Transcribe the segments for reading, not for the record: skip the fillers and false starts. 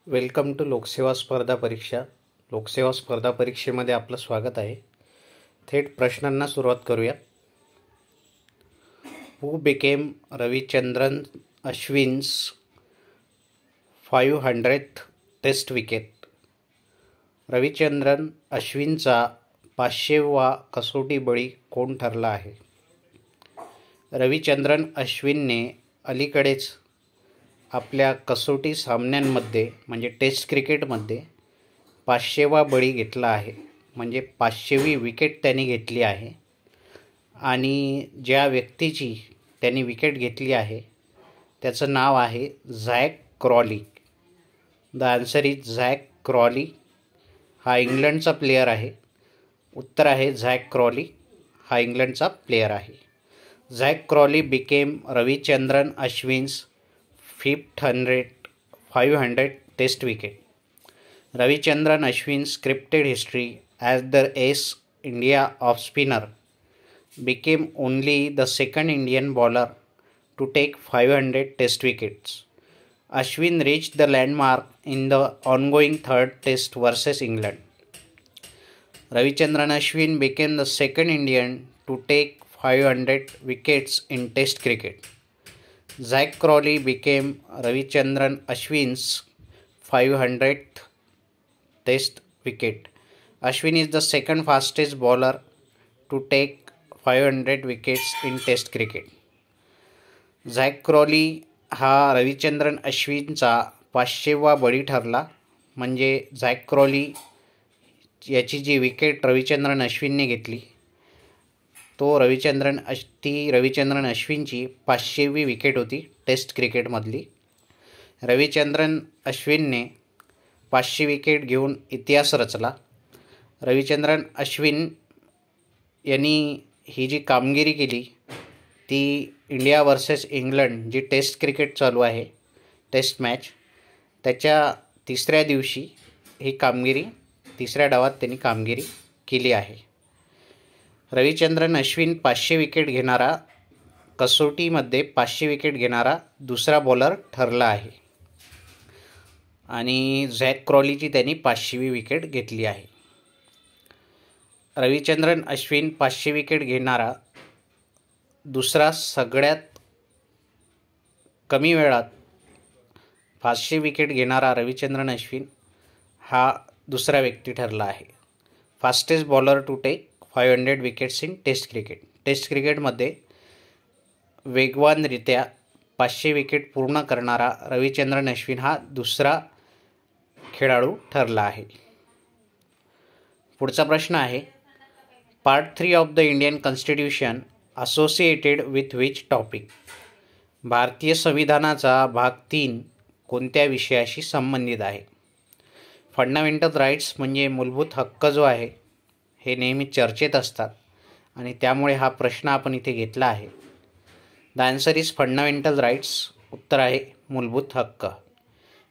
Welcome to लोकसेवा स्पर्धा परीक्षा. लोकसेवा स्पर्धा परीक्षेमध्ये आपलं स्वागत आहे. थेट प्रश्नांना सुरुवात करूया. Who became Ravichandran Ashwin's 500th test wicket. Ravichandran अश्विनचा 500वा कसोटी बळी कोण ठरला आहे? रविचंद्रन अश्विनने अलीकडेच आपल्या कसोटी सामन्यांमध्ये म्हणजे टेस्ट क्रिकेटमध्ये 500वा बळी घेतला आहे. म्हणजे 500वी विकेट त्यांनी घेतली आहे. आणि ज्या व्यक्तीची त्यांनी विकेट घेतली आहे त्याचं नाव आहे Zak Crawley. The answer is zag Crawley. हा इंग्लंडचा प्लेयर आहे. उत्तर आहे झॅक क्रॉली. हा इंग्लंडचा प्लेयर आहे. Zak Crawley became Ravichandran Ashwin's 500 test wicket. Ravichandran Ashwin's scripted history as the Ace India off spinner became only the second Indian bowler to take 500 test wickets. Ashwin reached the landmark in the ongoing third test versus England. Ravichandran Ashwin became the second Indian to take 500 wickets in test cricket. Zach Crawley became Ravichandran Ashwin's 500th test wicket. Ashwin is the second fastest bowler to take 500 wickets in test cricket. Zag Crawley हा रविचंद्रन अश्विनचा 500वा बळी ठरला. म्हणजे zag Crawley याची जी wicket Ravichandran अश्विनने घेतली ती Ravichandran अश्विनची 500वी wicket होती taste क्रिकेटमधली. Ravichandran अश्विनने 500 wicket घेऊन इतिहास रचला. रविचंद्रन अश्विन यांनी ही जी कामगिरी केली ती इंडिया वर्सेस इंग्लंड जी टेस्ट क्रिकेट चालू आहे टेस्ट मॅच त्याच्या तिसऱ्या दिवशी ही कामगिरी तिसऱ्या डावात त्यांनी कामगिरी केली आहे. रविचंद्रन अश्विन 500 विकेट घेणारा कसोटीमध्ये 500 विकेट घेणारा दुसरा बॉलर ठरला आहे. आणि झॅक क्रॉलीची त्यांनी 500वी विकेट घेतली आहे. रविचंद्रन अश्विन 500 विकेट घेणारा दुसरा सगळ्यात कमी वेळात 500 विकेट घेणारा रविचंद्रन अश्विन हा दुसरा व्यक्ती ठरला आहे. Fastest bowler to take 500 wickets in test cricket. Test क्रिकेटमध्ये वेगवानरित्या 500 विकेट पूर्ण करणारा रविचंद्रन अश्विन हा दुसरा खेळाडू ठरला आहे. पुढचा प्रश्न आहे part 3 of the Indian constitution associated with which topic. भारतीय संविधानाचा भाग 3 कोणत्या विषयाशी संबंधित आहे? फंडामेंटल राईट्स म्हणजे मूलभूत हक्क जो आहे हे नेहमी चर्चेत असतात आणि त्यामुळे हा प्रश्न आपण इथे घेतला आहे. The answer is fundamental rights. उत्तर आहे मूलभूत हक्क.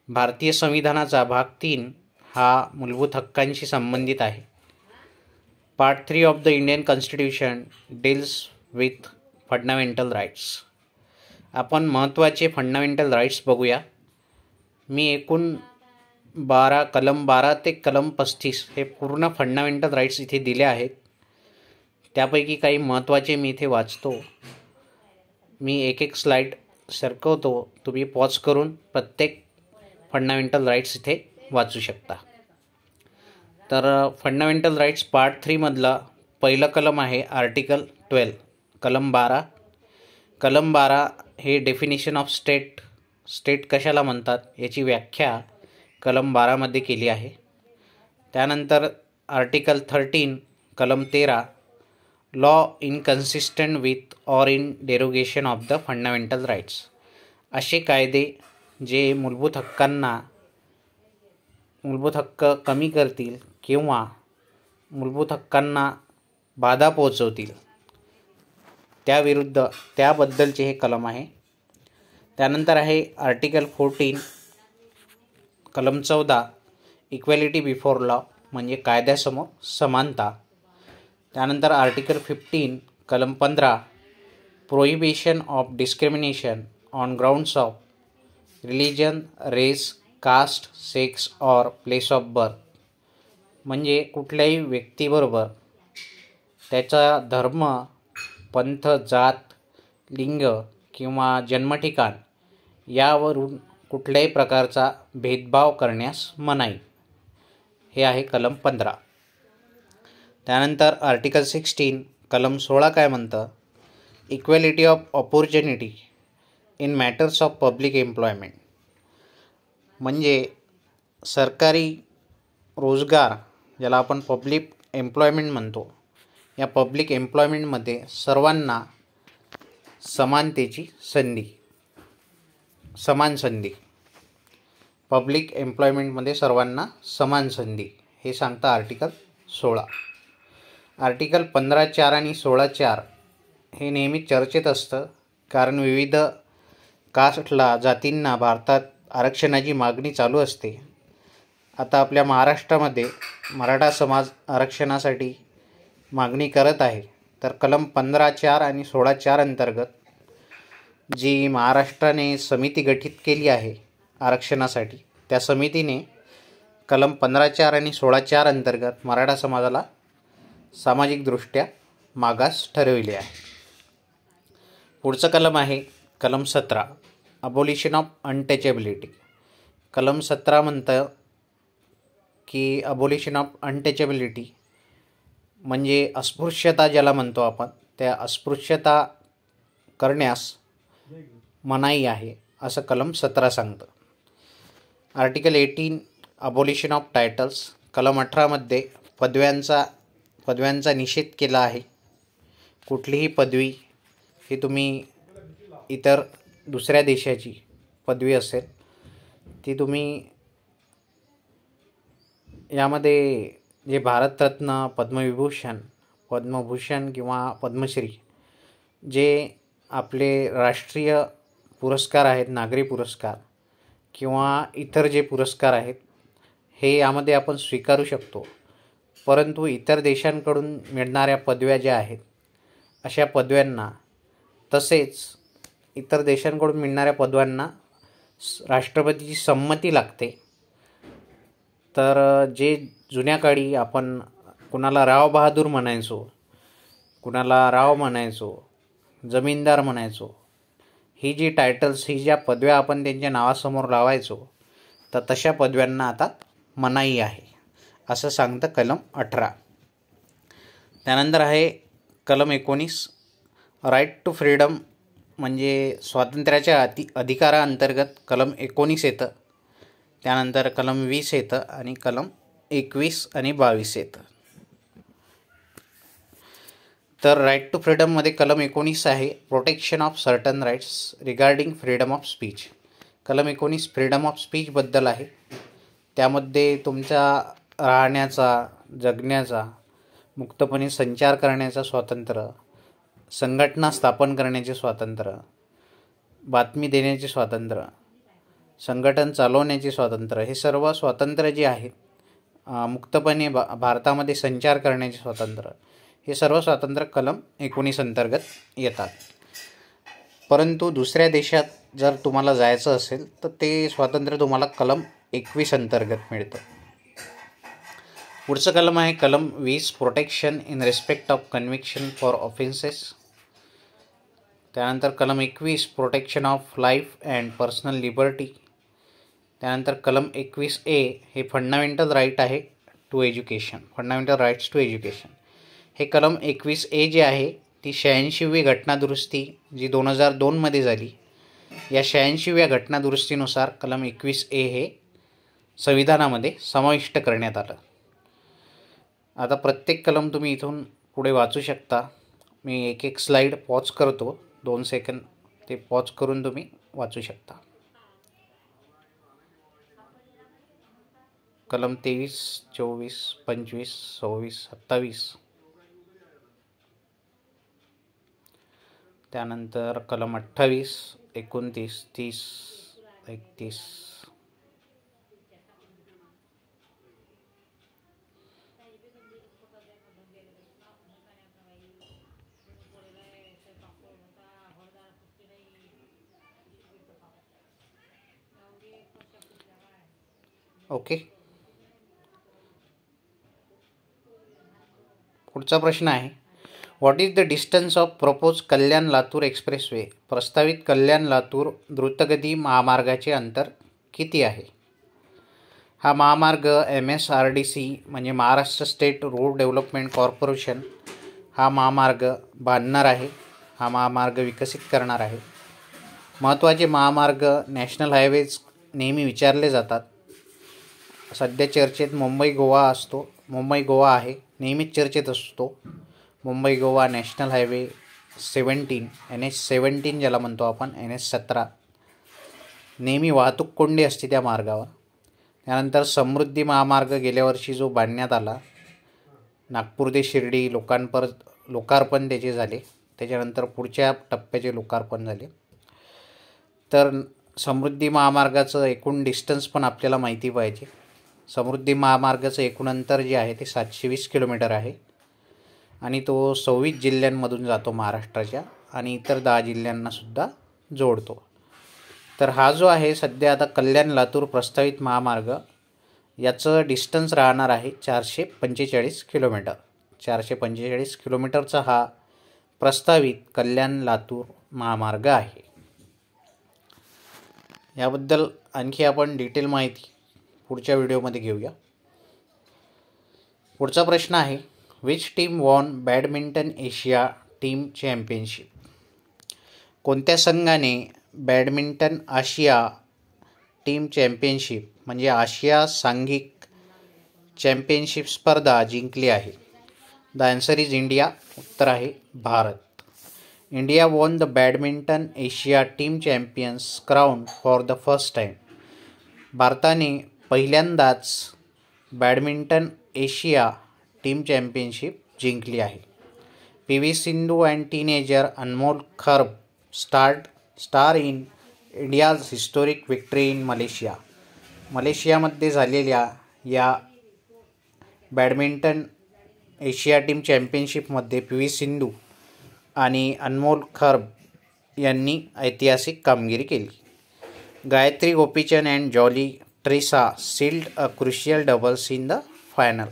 भारतीय संविधानाचा भाग 3 हा मूलभूत हक्कांशी संबंधित आहे. Part 3 of the Indian constitution deals with fundamental rights. आपण महत्त्वाचे फंडामेंटल राईट्स बघूया. मी एकूण कलम 12 ते कलम 35 हे पूर्ण फंडामेंटल राईट्स इथे दिले आहेत. त्यापैकी काही महत्त्वाचे मी इथे वाचतो. मी एक स्लाईड सरकवतो. तुम्ही पॉज करून प्रत्येक फंडामेंटल राईट्स इथे वाचू शकता. तर फंडामेंटल राईट्स पार्ट 3 मधला पहिलं कलम आहे आर्टिकल 12 कलम 12. कलम 12 हे डेफिनेशन ऑफ स्टेट कशाला म्हणतात याची व्याख्या कलम 12 मध्ये केली आहे. त्यानंतर आर्टिकल 13 कलम 13 law inconsistent with or in derogation of the fundamental rights. असे कायदे जे मूलभूत हक्क कमी करतील किंवा मूलभूत हक्कांना बाधा पोहोचवतील त्याबद्दलचे हे कलम आहे. त्यानंतर आहे आर्टिकल 14 कलम 14 इक्वॅलिटी बिफोर लॉ म्हणजे कायद्यासमोर समानता. त्यानंतर आर्टिकल 15 कलम 15 prohibition of discrimination on grounds of religion, race, caste, sex और प्लेस ऑफ बर्थ म्हणजे कुठल्याही व्यक्तीबरोबर त्याचा धर्म, पंथ, जात, लिंग किंवा जन्मठिकाण यावरून कुठल्याही प्रकारचा भेदभाव करण्यास मनाई. हे आहे कलम 15. त्यानंतर आर्टिकल 16 कलम 16 काय म्हणतं, equality of opportunity in matters of public employment म्हणजे सरकारी रोजगार ज्याला आपण पब्लिक एम्प्लॉयमेंट म्हणतो, या पब्लिक एम्प्लॉयमेंटमध्ये सर्वांना समानतेची संधी, समान संधी, पब्लिक एम्प्लॉयमेंटमध्ये सर्वांना समान संधी हे सांगतं आर्टिकल 16. आर्टिकल 15(4) आणि 16(4) हे नेहमी चर्चेत असतं, कारण विविध कास्टला, जातींना भारतात आरक्षणाची मागणी चालू असते. आता आपल्या महाराष्ट्रामध्ये मराठा समाज आरक्षणासाठी मागणी करत आहे. तर कलम 15(4) आणि 16(4) अंतर्गत जी महाराष्ट्राने समिती गठीत केली आहे आरक्षणासाठी, त्या समितीने कलम 15(4) आणि 16(4) अंतर्गत मराठा समाजाला सामाजिकदृष्ट्या मागास ठरविले आहे. पुढचं कलम आहे कलम 17 अबोलिशन ऑफ अनटचेबिलिटी. कलम 17 म्हणतं की अबोलिशन ऑफ अनटचेबिलिटी म्हणजे अस्पृश्यता ज्याला म्हणतो आपण, त्या अस्पृश्यता करण्यास मनाई आहे असं कलम 17 सांगतं. Article 18 abolition of titles. कलम 18मध्ये पदव्यांचा निषेध केला आहे. कुठलीही पदवी ही तुम्ही इतर दुसऱ्या देशाची पदवी असेल ती तुम्ही यामध्ये जे भारतरत्न, पद्मविभूषण, पद्मभूषण किंवा पद्मश्री जे आपले राष्ट्रीय पुरस्कार आहेत, नागरी पुरस्कार किंवा इतर जे पुरस्कार आहेत हे यामध्ये आपण स्वीकारू शकतो. परंतु इतर देशांकडून मिळणाऱ्या पदव्या ज्या आहेत अशा पदव्यांना, तसेच इतर देशांकडून मिळणाऱ्या पदव्यांना राष्ट्रपतीची संमती लागते. तर जे जुन्या काळी आपण कुणाला राव बहादूर म्हणायचो, कुणाला राव म्हणायचो, जमीनदार म्हणायचो, ही जी टायटल्स, ही ज्या पदव्या आपण त्यांच्या नावासमोर लावायचो, तर तशा पदव्यांना आता मनाई आहे असं सांगतं कलम 18. त्यानंतर आहे कलम 19 राईट टू फ्रीडम म्हणजे स्वातंत्र्याच्या अधिकाराअंतर्गत कलम 19 येतं. त्यानंतर कलम 20 येतं आणि कलम 21 आणि 22 येतं. तर राईट टू फ्रीडममध्ये कलम 19 आहे protection of certain rights regarding freedom of speech. कलम 19 फ्रीडम ऑफ स्पीचबद्दल आहे. त्यामध्ये तुमचा राहण्याचा, जगण्याचा, मुक्तपणे संचार करण्याचा स्वातंत्र्य, संघटना स्थापन करण्याचे स्वातंत्र्य, बातमी देण्याचे स्वातंत्र्य, संघटन चालवण्याचे स्वातंत्र्य, हे सर्व स्वातंत्र्य जे आहेत, मुक्तपणे भारतामध्ये संचार करण्याचे स्वातंत्र्य, हे सर्व स्वातंत्र्य कलम 19 अंतर्गत येतात. परंतु दुसऱ्या देशात जर तुम्हाला जायचं असेल तर ते स्वातंत्र्य तुम्हाला कलम 21 अंतर्गत मिळतं. पुढचं कलम आहे कलम 20 protection in respect of conviction for offences. त्यानंतर कलम 21 protection of life and personal liberty. त्यानंतर कलम 21A हे फंडामेंटल राईट आहे to education, fundamental rights to education. हे कलम 21A जे आहे ती 86वी घटनादुरुस्ती जी 2002मध्ये झाली, या 86व्या घटनादुरुस्तीनुसार कलम 21A हे संविधानामध्ये समाविष्ट करण्यात आलं. आता प्रत्येक कलम तुम्ही इथून पुढे वाचू शकता. मी एक एक स्लाईड पॉज करतो, 2 सेकंद ते पॉज करून तुम्ही वाचू शकता. कलम 23, 24, 25, 26, 27. त्यानंतर कलम 28, 29, 30, 31. ओके. पुढचा प्रश्न आहे, what is the distance of propose Kalyan Latur expressway? प्रस्तावित कल्याण लातूर द्रुतगती महामार्गाचे अंतर किती आहे? हा महामार्ग MSRDC म्हणजे Maharashtra state road development corporation हा महामार्ग बांधणार आहे, हा महामार्ग विकसित करणार आहे. महत्त्वाचे महामार्ग नॅशनल हायवेज नेहमी विचारले जातात. सध्या चर्चेत मुंबई गोवा आहे, नेहमीच चर्चेत असतो. Mumbai Goa national highway 17 NH17 ज्याला म्हणतो आपण, NH17 नेहमी वाहतूक कोंडी असते त्या मार्गावर. त्यानंतर समृद्धी महामार्ग गेल्या वर्षी जो बांधण्यात आला, नागपूर ते शिर्डी लोकार्पण त्याचे झाले. त्याच्यानंतर पुढच्या टप्प्याचे लोकार्पण झाले. तर समृद्धी महामार्गाचं एकूण डिस्टन्स पण आपल्याला माहिती पाहिजे. समृद्धी महामार्गाचं एकूण अंतर जे आहे ते 720 किलोमीटर आहे आणि तो 26 जिल्ह्यांमधून जातो महाराष्ट्राच्या आणि इतर 10 जिल्ह्यांनासुद्धा जोडतो. तर हा जो आहे सध्या आता कल्याण लातूर प्रस्तावित महामार्ग, याचं डिस्टन्स राहणार आहे 445 किलोमीटर. 445 किलोमीटरचा हा प्रस्तावित कल्याण लातूर महामार्ग आहे. याबद्दल आणखी आपण डिटेल माहिती पुढच्या व्हिडिओमध्ये घेऊया. पुढचा प्रश्न आहे, which team von badminton Asia team championship? कोणत्या संघाने बॅडमिंटन आशिया टीम चॅम्पियनशिप म्हणजे आशिया सांघिक चॅम्पियनशिप स्पर्धा जिंकली आहे? The answer is India. उत्तर आहे Bharat. India won the badminton Asia team champions crown for the first time. भारताने पहिल्यांदाच बॅडमिंटन एशिया टीम चॅम्पियनशिप जिंकली आहे. PV Sindhu and teenager Anmol Kharb star in India's historic victory in Malaysia. मलेशियामध्ये झालेल्या या बॅडमिंटन एशिया टीम चॅम्पियनशिपमध्ये PV सिंधू आणि अनमोल खर्ब यांनी ऐतिहासिक कामगिरी केली. Gayatri Gopichand and Jolly Treesa sealed a crucial doubles in the final.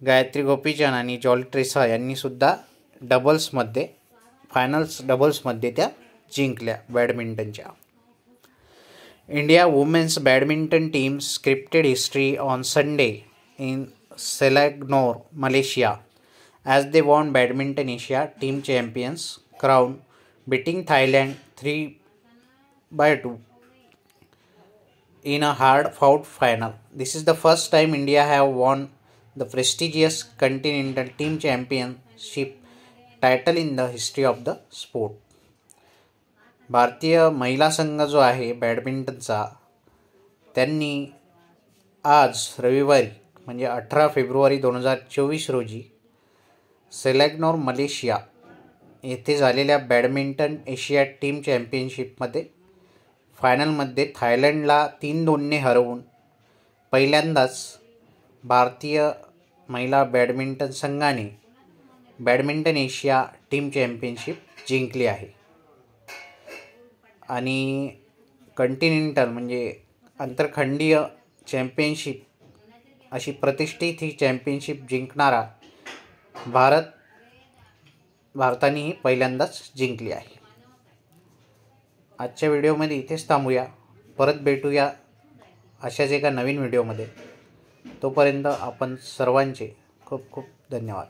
Gayatri Gopichand आणि जॉली ट्रेसा यांनीसुद्धा डबल्समध्ये त्या जिंकल्या बॅडमिंटनच्या. India women's badminton team scripted history on Sunday in Selangor Malaysia as they won badminton Asia team champions crown beating Thailand 3-2 in a hard-fought final. This is the first time India have won the prestigious Continental Team Championship title in the history of the sport. भारतीय महिला संघ जो आहे बॅडमिंटनचा, त्यांनी आज रविवारी म्हणजे 18 February 2024 रोजी सेलॅग्नोर मलेशिया येथे झालेल्या बॅडमिंटन एशिया टीम चॅम्पियनशिपमध्ये फायनलमध्ये थायलंडला 3-2 हरवून पहिल्यांदाच भारतीय महिला बॅडमिंटन संघाने बॅडमिंटन एशिया टीम चॅम्पियनशिप जिंकली आहे. आणि कंटिनेंटल म्हणजे आंतरखंडीय चॅम्पियनशिप अशी प्रतिष्ठित ही चॅम्पियनशिप जिंकणारा भारताने ही पहिल्यांदाच जिंकली आहे. आजच्या व्हिडिओमध्ये इथेच थांबूया. परत भेटूया अशाच एका नवीन व्हिडिओमध्ये. तोपर्यंत आपण सर्वांचे खूप खूप धन्यवाद.